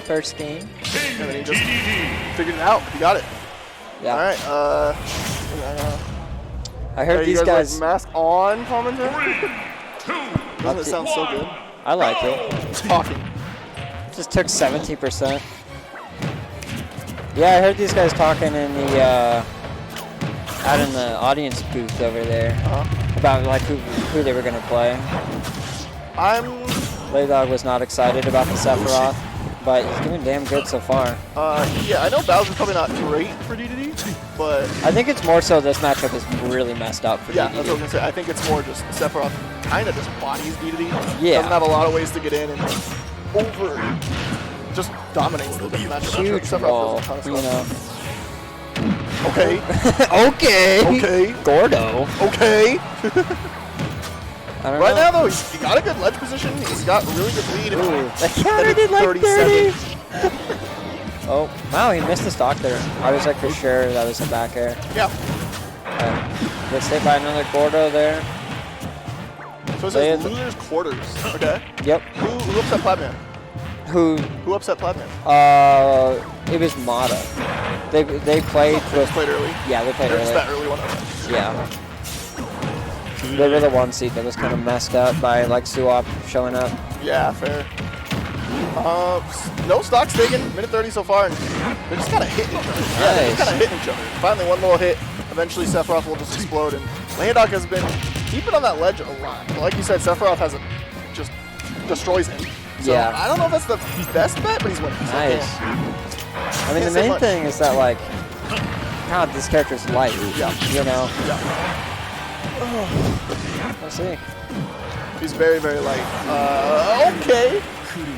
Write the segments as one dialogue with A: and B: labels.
A: first game.
B: And then he just figured it out. He got it.
A: Yeah.
B: All right.
A: I heard these guys.
B: Like mask on commentary. Doesn't it sound so good?
A: I like it.
B: Talking.
A: Just took 70%. Yeah, I heard these guys talking in the out in the audience booth over there about like who they were gonna play. Leiadog was not excited about the Sephiroth, but he's doing damn good so far.
B: Yeah, I know Bowser's probably not great for Dedede, but
A: I think it's more so this matchup is really messed up for Dedede.
B: Yeah, that's what I was gonna say. I think it's more just Sephiroth kind of just bodies Dedede.
A: Yeah.
B: Doesn't have a lot of ways to get in and just dominates the matchup.
A: Huge ball, you know.
B: Okay.
A: Okay.
B: Okay.
A: Gordo.
B: Okay.
A: Right
B: now, though, he got a good ledge position. He's got a really good lead.
A: Ooh, that counter did like 30. Oh, wow, he missed the stock there. I was like for sure that was a back air.
B: Yeah.
A: Gets hit by another Gordo there.
B: So it says losers quarters. Okay.
A: Yep.
B: Who upset Pladman?
A: Who
B: upset Pladman?
A: It was Mata. They played
B: played early.
A: Yeah, they played early.
B: That early one.
A: Yeah. They were the one seed that was kind of messed up by like Suop showing up.
B: Yeah, fair. No stocks taken. Minute 30 so far, and they're just kind of hitting each other.
A: Nice.
B: Yeah, they're just kind of hitting each other. Finally, one little hit. Eventually, Sephiroth will just explode, and Leiadog has been keeping on that ledge a lot. But like you said, Sephiroth just destroys him. So
A: yeah.
B: I don't know if that's the best bet, but he's winning. So
A: nice. I mean, the main thing is that like, God, this character's light.
B: Yeah.
A: You know.
B: Yeah.
A: Let's see.
B: He's very, very light. Okay.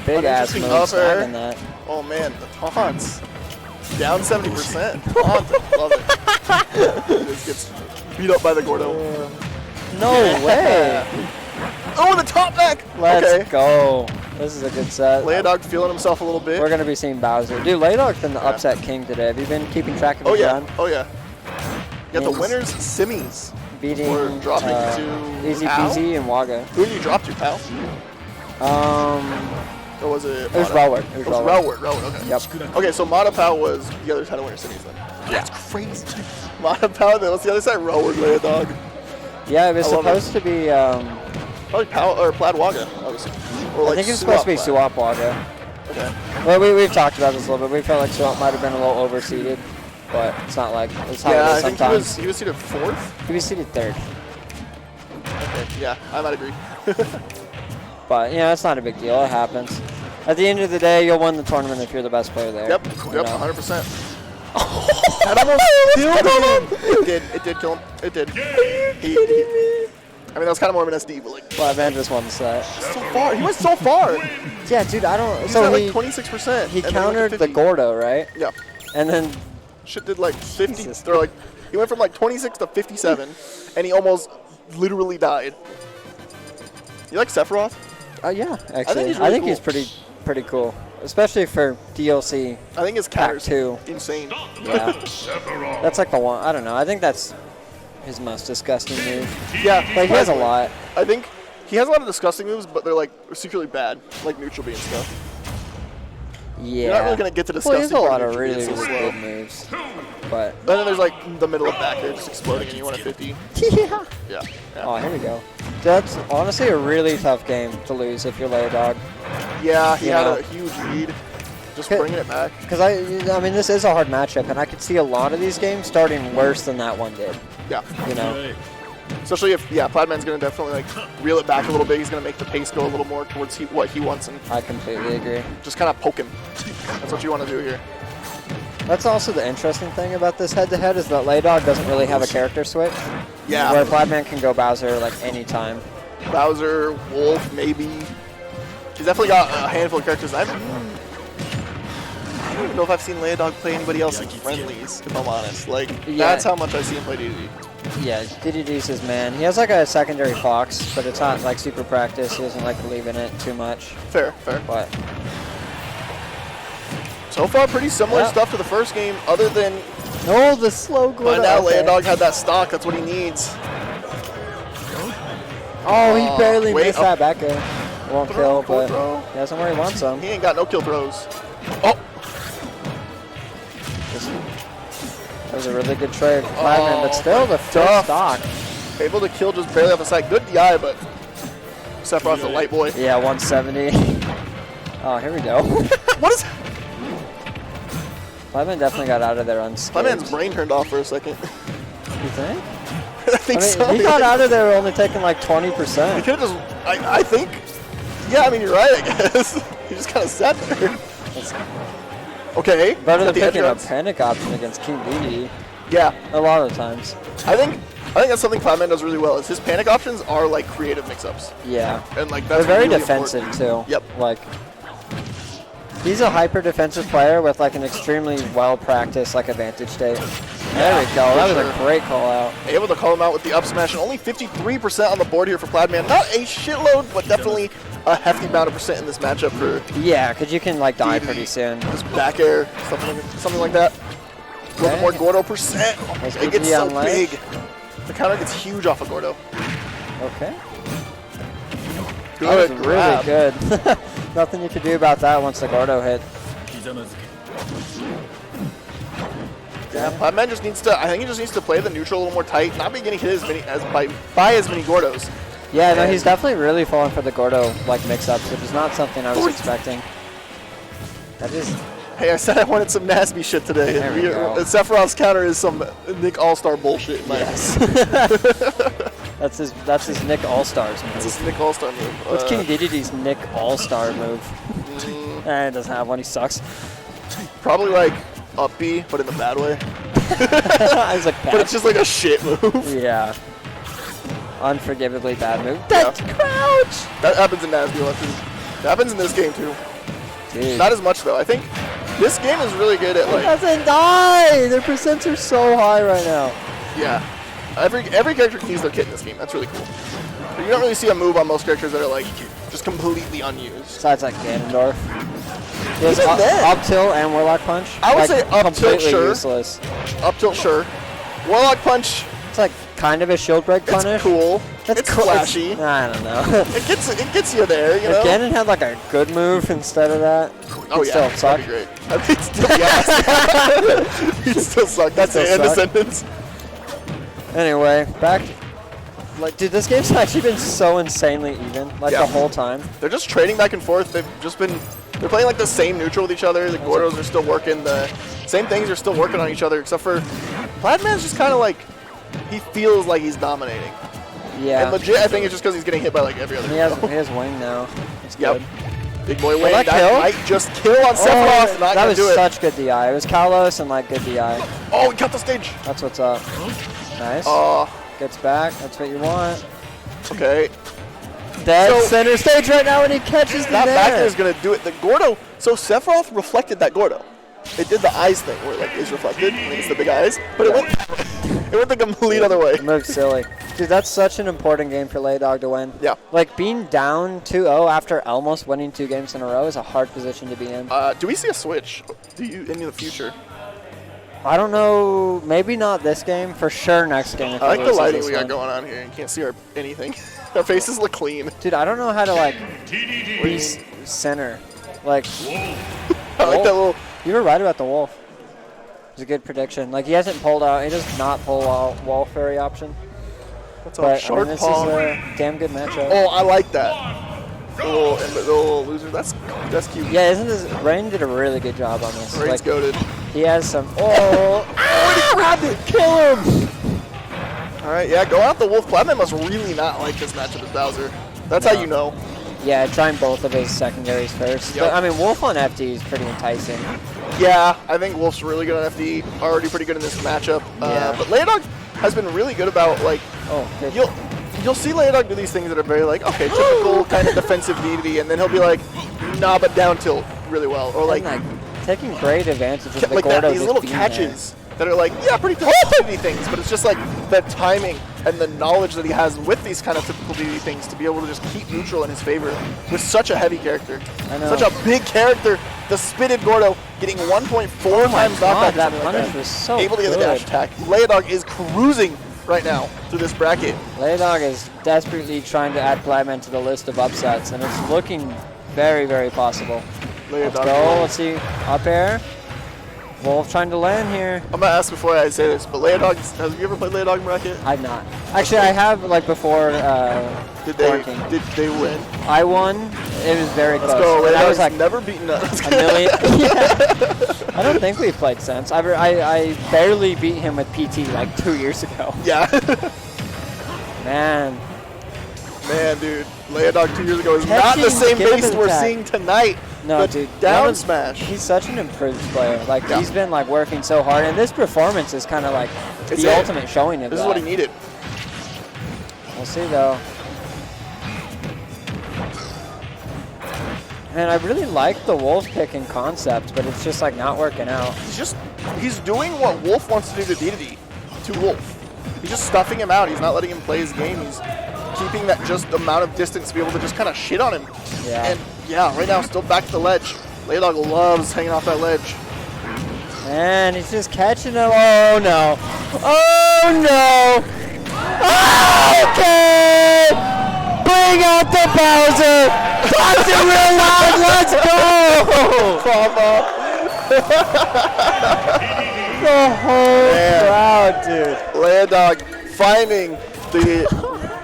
A: Big ass move, stacking that.
B: Oh man, the taunts. Down 70%. Taunt, love it. Just gets beat up by the Gordo.
A: No way.
B: Oh, the top back.
A: Let's go. This is a good set.
B: Leiadog feeling himself a little bit.
A: We're going to be seeing Bowser. Dude, Leiadog's been the upset king today. Have you been keeping track of his run?
B: Oh, yeah. You got the winners, Simmies.
A: Beating
B: or dropping to
A: Easy
B: Pal?
A: Peasy and Waga.
B: Who did you drop to, Pal? Or was it?
A: It was Relward.
B: It was Relward, okay.
A: Yep.
B: Okay, so Mata Pal was the other side of Winter Cities then. That's crazy. Mata Pal, then what's the other side? Relward, Leiadog.
A: Yeah, it was supposed to be.
B: Probably Pal or Plaid Waga, obviously. Or like
A: I think it was supposed to be Suop Waga.
B: Okay.
A: Well, we've talked about this a little bit. We felt like Suop might have been a little overseeded, but it's not like it's how it is sometimes.
B: I think he was seated 4th?
A: He was seated 3rd.
B: Okay, yeah, I might agree.
A: But, yeah, it's not a big deal. It happens. At the end of the day, you'll win the tournament if you're the best player there.
B: Yep, 100%. That almost killed him. It did kill him. It did. I mean, that was kind of more of an SD, but like.
A: Pladman just won the set.
B: So far. He went so far.
A: Yeah, dude, I don't.
B: He's
A: so
B: at like 26%.
A: He countered the Gordo, right?
B: Yeah.
A: And then.
B: Shit did like 50. Or like, he went from like 26 to 57, and he almost literally died. You like Sephiroth?
A: Yeah, actually. I think he's pretty cool, especially for DLC.
B: I think his counter's
A: too
B: insane.
A: Yeah. That's like the one. I don't know. I think that's his most disgusting move.
B: Yeah,
A: like he has a lot.
B: I think he has a lot of disgusting moves, but they're like secretly bad, like neutral B and stuff.
A: Yeah.
B: You're not really gonna get to disgusting.
A: Well, he has a lot of really good moves, but.
B: And then there's like the middle of back there just exploding, and you want a 50.
A: Yeah.
B: Yeah.
A: Oh, here we go. That's honestly a really tough game to lose if you're Leiadog.
B: Yeah, he had a huge lead. Just bringing it back.
A: Because I mean, this is a hard matchup, and I could see a lot of these games starting worse than that one did.
B: Yeah.
A: You know.
B: Especially if, Pladman's going to definitely like reel it back a little bit. He's going to make the pace go a little more towards what he wants. And
A: I completely agree.
B: Just kind of poke him. That's what you want to do here.
A: That's also the interesting thing about this head-to-head is that Leiadog doesn't really have a character switch.
B: Yeah.
A: Where Pladman can go Bowser like anytime.
B: Bowser, Wolf, maybe. He's definitely got a handful of characters. I don't even know if I've seen Leiadog play anybody else in friendlies, if I'm honest. Like, that's how much I see him play Dedede.
A: Yeah, Dedede's his man. He has like a secondary Fox, but it's not like super practice. He doesn't like to leave in it too much.
B: Fair.
A: But
B: so far, pretty similar stuff to the first game, other than
A: the slow Gordo.
B: But now Leiadog had that stock. That's what he needs.
A: Oh, he barely missed that back air. Won't kill, but he has where he wants him.
B: He ain't got no kill throws. Oh!
A: That was a really good trade for Pladman, but still the first stock.
B: Able to kill just barely off the side. Good DI, but Sephiroth's a light boy.
A: Yeah, 170. Oh, here we go.
B: What is...
A: Pladman definitely got out of there unscathed.
B: Pladman's brain turned off for a second.
A: You think?
B: I think so.
A: He got out of there only taking like
B: He
A: 20%.
B: could have just... I think... Yeah, I mean, you're right, I guess. He just kind of sat there. Okay.
A: Better than
B: the edge
A: picking a
B: runs.
A: panic option against King Dedede.
B: Yeah.
A: A lot of times.
B: I think that's something Pladman does really well. Is his panic options are like creative mix-ups,
A: Yeah.
B: and like
A: They're
B: that's
A: very
B: really
A: defensive
B: important.
A: too.
B: Yep.
A: Like, he's a hyper defensive player with like an extremely well practiced like advantage state. There we go. That was a great call out.
B: Able to call him out with the up smash, and only 53% on the board here for Pladman. Not a shitload, but definitely a hefty amount of percent in this matchup for
A: Yeah, because you can like die
B: Dedede.
A: pretty soon.
B: Just back air, something like that. A little more Gordo percent.
A: That's
B: It gets
A: Dedede
B: so
A: on ledge.
B: big. The counter gets huge off of Gordo.
A: Okay.
B: Good
A: That was
B: grab.
A: really good. Nothing you could do about that once the Gordo hit.
B: Yeah, Pladman just needs to. I think he just needs to play the neutral a little more tight, not be getting hit by as many Gordos.
A: Yeah, no,
B: And-
A: he's definitely really falling for the Gordo like mix-ups, which is not something I was expecting. That is.
B: Hey, I said I wanted some nasty shit today.
A: There we go.
B: Sephiroth's counter is some Nick All-Star bullshit. in my opinion.
A: Yes. that's his Nick All-Stars move.
B: It's this Nick All-Star move.
A: What's King Dedede's Nick All-Star move? He doesn't have one. He sucks.
B: Probably like up B, but in the bad way.
A: He's like
B: But it's just like a shit move.
A: yeah. Unforgivably bad move.
B: Yeah.
A: That crouch!
B: That happens in Nasby too. That happens in this game too.
A: Dude.
B: Not as much though. I think this game is really good at
A: He
B: like.
A: doesn't die! Their percents are so high right now.
B: Yeah. Every character can use their kit in this game. That's really cool. But you don't really see a move on most characters that are like just completely unused.
A: Besides like Ganondorf. He has
B: Even then.
A: up tilt and Warlock Punch.
B: I would
A: like,
B: say up tilt,
A: completely
B: sure.
A: useless.
B: Up tilt, sure. Warlock punch.
A: It's like kind of a shield break punish.
B: It's cool. It's
A: cool.
B: flashy.
A: I don't know.
B: It gets you there, you know.
A: If Ganon had like a good move instead of that,
B: Oh
A: he'd
B: yeah,
A: still suck.
B: that'd be great. I think still, yes. He'd still suck. That's
A: Still
B: the end of
A: suck.
B: sentence.
A: Anyway, back. Like, dude, this game's actually been so insanely even, like
B: Yeah.
A: the whole time.
B: They're just trading back and forth. They're playing like the same neutral with each other. The Gordos are still working. The same things are still working on each other, except for Pladman's just kind of like, he feels like he's dominating.
A: Yeah.
B: And legit, I think it's just because he's getting hit by like every other
A: He has
B: hero.
A: wing now. It's
B: Yep.
A: good.
B: Big boy
A: Will
B: win.
A: that
B: That
A: kill?
B: might just kill on Sephiroth. Not
A: that
B: gonna
A: was
B: do it.
A: such good DI. It was Kalos and like good DI.
B: Oh, he cut the stage.
A: That's what's up. Nice.
B: Oh,
A: Gets back. That's what you want.
B: okay.
A: Dead
B: So-
A: center stage right now, and he catches the
B: That back air
A: there.
B: is gonna do it. The Gordo. So Sephiroth reflected that Gordo. It did the eyes thing where it like is reflected. I think it's the big eyes, but it went the complete other way.
A: Move silly. Dude, that's such an important game for Leiadog to win.
B: Yeah.
A: Like, being down 2-0 after almost winning 2 games in a row is a hard position to be in.
B: Do we see a switch? In the future?
A: I don't know. Maybe not this game. For sure next game. If
B: I like
A: he
B: the
A: loses
B: lighting
A: this
B: we got
A: one.
B: going on here. You can't see anything. Our faces look clean.
A: Dude, I don't know how to, like, center. Like,
B: I like that little.
A: you were right about the Wolf. It's a good prediction. Like, he hasn't pulled out. He does not pull out Wolf Fairy option.
B: What's a
A: But
B: short
A: this
B: paw?
A: is a damn good matchup.
B: Oh, I like that. The little loser. That's cute.
A: Yeah, isn't this? Rain did a really good job on this.
B: Rain's
A: Like,
B: goated.
A: he has some. Oh, he grabbed it! Kill him!
B: All right, yeah, go out the Wolf. Pladman must really not like this matchup with Bowser. That's how you know.
A: Yeah, trying both of his secondaries first.
B: Yep.
A: But, I mean, Wolf on FD is pretty enticing.
B: Yeah, I think Wolf's really good on FD. Already pretty good in this matchup.
A: Yeah.
B: But Leiadog has been really good about like
A: Oh, good.
B: you'll see Leiadog do these things that are very like okay typical kind of defensive DD, and then he'll be like nah but down tilt really well or like
A: taking great advantage of the
B: like
A: Gordo
B: that, these
A: just
B: little
A: being
B: catches that are like yeah pretty typical DD things, but it's just like the timing and the knowledge that he has with these kind of typical DD things to be able to just keep neutral in his favor with such a heavy character,
A: I know.
B: such a big character. The spitted Gordo getting 1.4 times
A: God,
B: knockback.
A: that
B: something like
A: punish was so
B: able to get the
A: good.
B: dash attack. Leiadog is cruising right now through this bracket.
A: Leiadog is desperately trying to add Pladman to the list of upsets, and it's looking very, very possible. Let's go. Let's see. Up air. Wolf trying to land here.
B: I'm gonna ask before I say this, but Leiadog, have you ever played Leiadog Bracket?
A: I've not. Actually, I have like before.
B: Did they win?
A: I won. It was very close.
B: Let's go.
A: And I was
B: Leiadog's
A: like
B: never beaten us.
A: a million. Yeah. I don't think we've played since. I barely beat him with PT like 2 years ago.
B: Yeah.
A: Man,
B: dude. Leiadog 2 years ago is not the same base we're seeing tonight.
A: No,
B: the
A: dude.
B: Down smash.
A: He's such an improved player. Like, he's been, like, working so hard. And this performance is kind of, like, the ultimate showing of that.
B: This is what he needed.
A: We'll see, though. And I really like the Wolf pick in concept, but it's just, like, not working out.
B: He's doing what Wolf wants to do to Dedede, to Wolf. He's just stuffing him out. He's not letting him play his game. He's keeping that just amount of distance to be able to just kind of shit on him.
A: Yeah.
B: And yeah, right now still back to the ledge. Leiadog loves hanging off that ledge.
A: And he's just catching him. Oh no. Oh no. Okay. Bring out the Bowser. That's it real loud. Let's go. The whole crowd, dude.
B: Leiadog finding the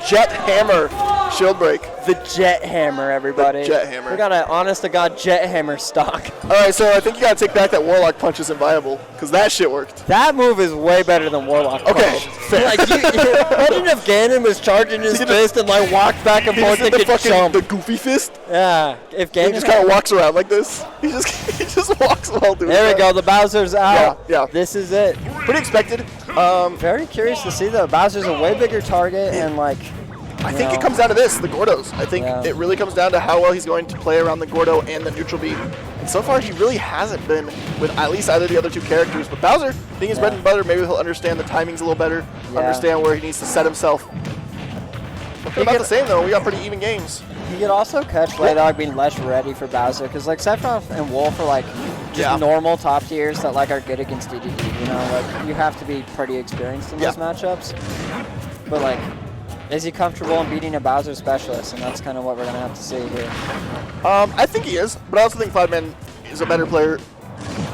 B: Jet Hammer shield break.
A: The Jet Hammer, everybody.
B: The Jet Hammer.
A: We got an honest-to-God Jet Hammer stock.
B: All right, so I think you got to take back that Warlock punch isn't viable, because that shit worked.
A: That move is way better than Warlock punch.
B: Okay, fair.
A: Like, imagine if Ganon was charging his fist and, like, walked back and forth and could jump.
B: The goofy fist?
A: Yeah. If Ganon
B: he just kind of walks around like this. He just walks while doing
A: There we go. The Bowser's out.
B: Yeah.
A: This is it.
B: Pretty expected.
A: Very curious to see, though. Bowser's a way bigger target and, like...
B: I think it comes down to this, the Gordos. I think it really comes down to how well he's going to play around the Gordo and the neutral beat. And so far, he really hasn't been with at least either of the other two characters. But Bowser, being his bread and butter, maybe he'll understand the timings a little better, understand where he needs to set himself. Looking about the same, though. We got pretty even games.
A: You could also catch Leiadog being less ready for Bowser, because like Sephiroth and Wolf are like just normal top tiers that like are good against Dedede. You know, like you have to be pretty experienced in those matchups. But like, is he comfortable in beating a Bowser specialist? And that's kind of what we're gonna have to see here.
B: I think he is, but I also think Pladman is a better player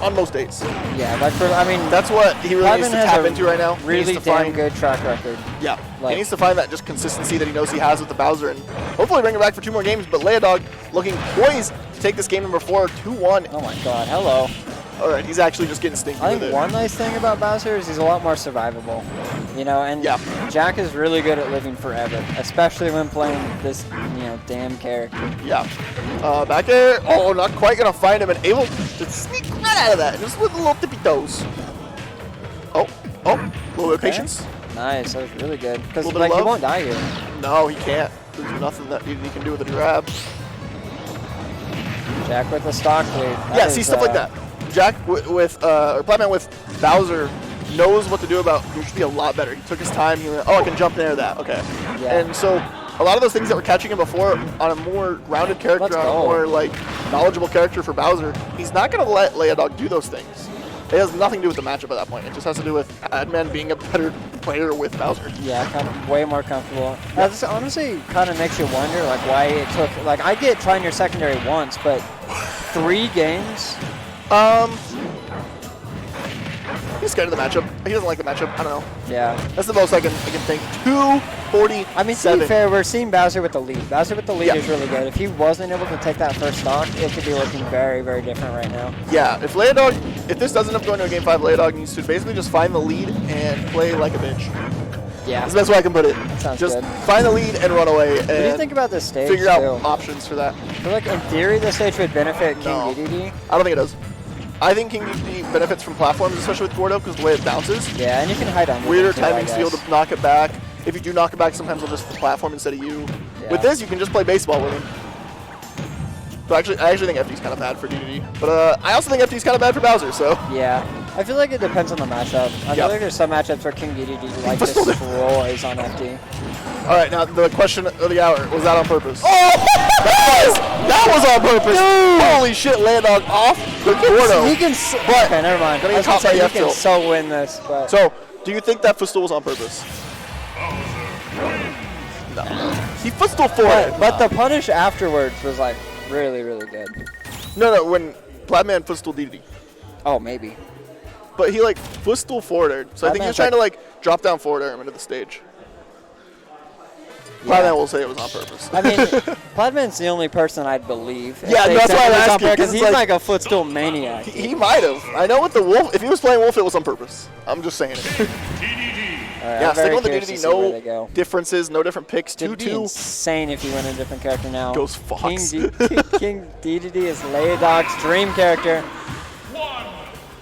B: on most days.
A: Yeah, like I mean,
B: that's what he really needs to tap into right now.
A: Really damn good track record.
B: Yeah, he needs to find that just consistency that he knows he has with the Bowser, and hopefully bring it back for 2 more games. But Leiadog looking poised to take this game number 4, 2-1.
A: Oh my God, hello.
B: All right, he's actually just getting stinky with it.
A: I think one nice thing about Bowser is he's a lot more survivable. You know, and Jack is really good at living forever, especially when playing this, you know, damn character.
B: Yeah. Back there. Oh, not quite going to find him and able to sneak right out of that, just with a little tippy toes. Oh, a little bit of patience.
A: Nice, that was really good. Because, like, he won't die here.
B: No, he can't. There's nothing that he can do with a grab.
A: Jack with a stock lead.
B: Yeah, see, stuff like that. Jack or Pladman with Bowser knows what to do about who should be a lot better. He took his time. He went, I can jump there, that. Okay.
A: Yeah.
B: And so a lot of those things that were catching him before on a more grounded character, on a more like knowledgeable character for Bowser, he's not going to let Leiadog do those things. It has nothing to do with the matchup at that point. It just has to do with Pladman being a better player with Bowser.
A: Yeah, kind of way more comfortable. This honestly kind of makes you wonder, like, why it took. Like, I get trying your secondary once, but 3 games.
B: He's scared of the matchup. He doesn't like the matchup. I don't know.
A: Yeah.
B: That's the most I can think. 247.
A: I mean, to be fair, we're seeing Bowser with the lead. Bowser with the lead is really good. If he wasn't able to take that first stock, it could be looking very, very different right now.
B: Yeah. If this doesn't end up going to a Game 5, Leiadog needs to basically just find the lead and play like a bitch.
A: Yeah.
B: That's the best way I can put it.
A: Sounds
B: just
A: good.
B: Find the lead and run away.
A: What do you think about this stage,
B: figure out options for that.
A: I feel like, in theory, this stage would benefit King Dedede.
B: I don't think it does. I think King Dedede benefits from platforms, especially with Gordo, because the way it bounces.
A: Yeah, and you can hide on
B: weirder timings to be able to knock it back. If you do knock it back, sometimes they'll just platform instead of you. Yeah. With this, you can just play baseball with him. So I actually think FD's kind of bad for Dedede. But I also think FD's kind of bad for Bowser, so.
A: Yeah. I feel like it depends on the matchup. I feel like there's some matchups where King Dedede like destroys on FD.
B: All right, now the question of the hour, was that on purpose? Oh! That was on purpose! Dude. Holy shit, Leiadog off the Gordo.
A: He can okay, never mind. I was going to say, he can so win this. But.
B: So, do you think that footstool was on purpose? No. He footstool for it.
A: But the punish afterwards was like really, really good.
B: No, when Pladman footstool Dedede.
A: Oh, maybe.
B: But he, like, footstool forward air. So I think he was trying to, like, drop down forward air into the stage.
A: Yeah.
B: Pladman will say it was on purpose.
A: I mean, Pladman's the only person I'd believe.
B: Yeah, that's why I'm asking.
A: Because he's like a footstool maniac.
B: He might have. I know with the Wolf, if he was playing Wolf, it was on purpose. I'm just saying it.
A: Right,
B: yeah, sticking with the Dedede, no differences, no different picks.
A: It'd be insane if you went a different character now.
B: Goes Fox.
A: King Dedede is Leiadog's dream character.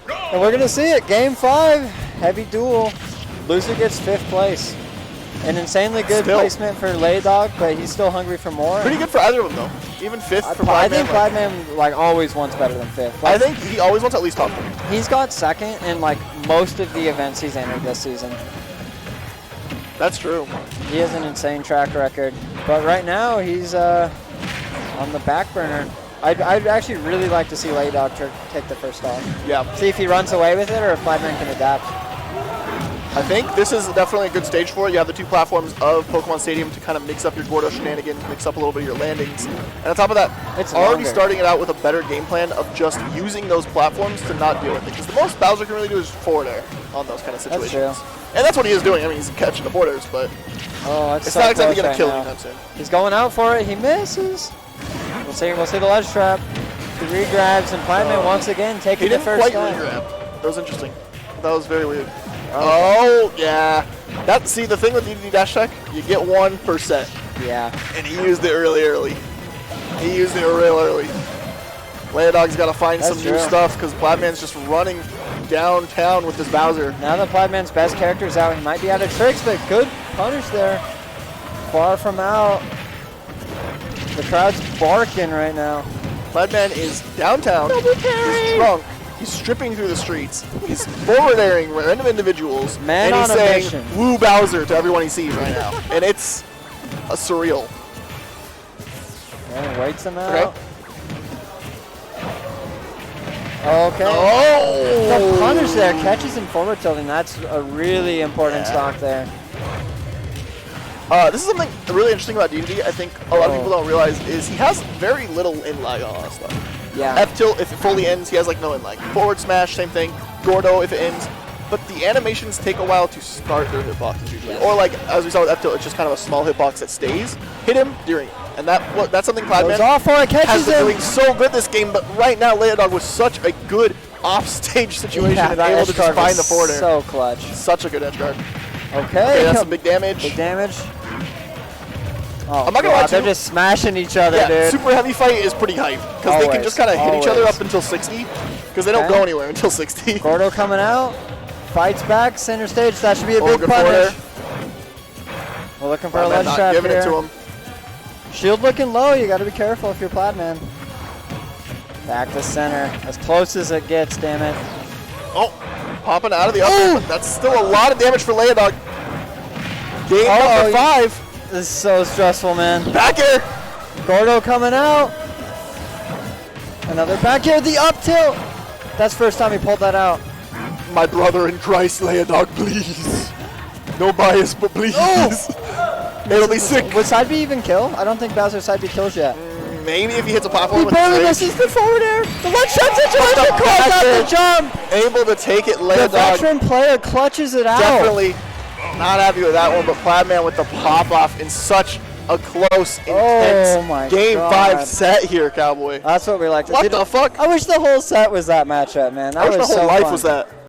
A: And we're going to see it. Game 5, heavy duel. Loser gets 5th place. An insanely good placement for Leiadog, but he's still hungry for more.
B: Pretty good for either of them, though. Even 5th for Pladman.
A: I think Pladman like always wants better than 5th. Like,
B: I think he always wants at least top 3.
A: He's got 2nd in like most of the events he's entered this season.
B: That's true.
A: He has an insane track record, but right now he's on the back burner. I'd actually really like to see Leiadog take the first stock.
B: Yeah.
A: See if he runs away with it or if Pladman can adapt.
B: I think this is definitely a good stage for it. You have the 2 platforms of Pokemon Stadium to kind of mix up your Gordo shenanigans, mix up a little bit of your landings. And on top of that,
A: it's
B: already starting it out with a better game plan of just using those platforms to not deal with it. Because the most Bowser can really do is forward air on those kind of situations.
A: That's true.
B: And that's what he is doing. I mean, he's catching the borders, but it's not exactly going to kill him anytime soon.
A: He's going out for it. He misses. We'll see the ledge trap. He re-grabs, and Pladman once again taking the first time.
B: He didn't quite re-grab. That was interesting. That was very weird. Oh, yeah. See, the thing with Dedede dash tech, you get 1%.
A: Yeah.
B: And he used it early. He used it real early. Leiadog's got to find some new stuff because Pladman's just running downtown with this Bowser.
A: Now that Pladman's best character is out, he might be out of tricks, but good punish there. Far from out. The crowd's barking right now.
B: Pladman is downtown. He's drunk. He's stripping through the streets. He's forward airing random individuals.
A: Man
B: and he's
A: on a
B: saying,
A: mission.
B: "Woo Bowser" to everyone he sees right now. And it's surreal.
A: And waits him out.
B: Okay.
A: Oh! The punish there catches him forward tilting. That's a really important stock there.
B: This is something really interesting about Dedede. I think a lot of people don't realize is he has very little in lag on that stuff.
A: Yeah.
B: F tilt, if it fully ends, he has like no in lag. Forward smash, same thing. Gordo, if it ends. But the animations take a while to start their hitboxes usually. Yeah. Or like, as we saw with F tilt, it's just kind of a small hitbox that stays. Hit him during. And that's something Pladman has been doing so good this game. But right now, Leiadog was such a good off-stage situation and able to just find the forward air.
A: So clutch.
B: Such a good edge guard.
A: Okay,
B: that's some big damage.
A: Big damage. Oh,
B: I'm not gonna lie to you.
A: They're just smashing each other, dude.
B: Super heavy fight is pretty hype because they can just kind of hit each other up until 60 because they don't go anywhere until 60.
A: Gordo coming out, fights back, center stage. That should be a big punish. We're looking for a ledge trap
B: giving
A: here.
B: it to him.
A: Shield looking low. You got to be careful if you're Pladman. Back to center, as close as it gets. Damn it.
B: Oh, popping out of the upper. That's still a lot of damage for Leiadog. Game number 5.
A: This is so stressful, man.
B: Back air.
A: Gordo coming out. Another back air, the up tilt. That's the first time he pulled that out.
B: My brother in Christ, Leiadog, please. No bias, but please. It'll be sick.
A: Would side B even kill? I don't think Bowser side B kills yet.
B: Maybe if he hits a platform with
A: barely misses the forward air. The one shot situation calls out the jump.
B: Able to take it, Leiadog.
A: The veteran player clutches it out.
B: Definitely not happy with that one, but Pladman with the pop-off in such a close, intense Game 5 set here, Cowboy.
A: That's what we like to see.
B: What the fuck?
A: I wish the whole set was that matchup, man.
B: I wish the whole life was that.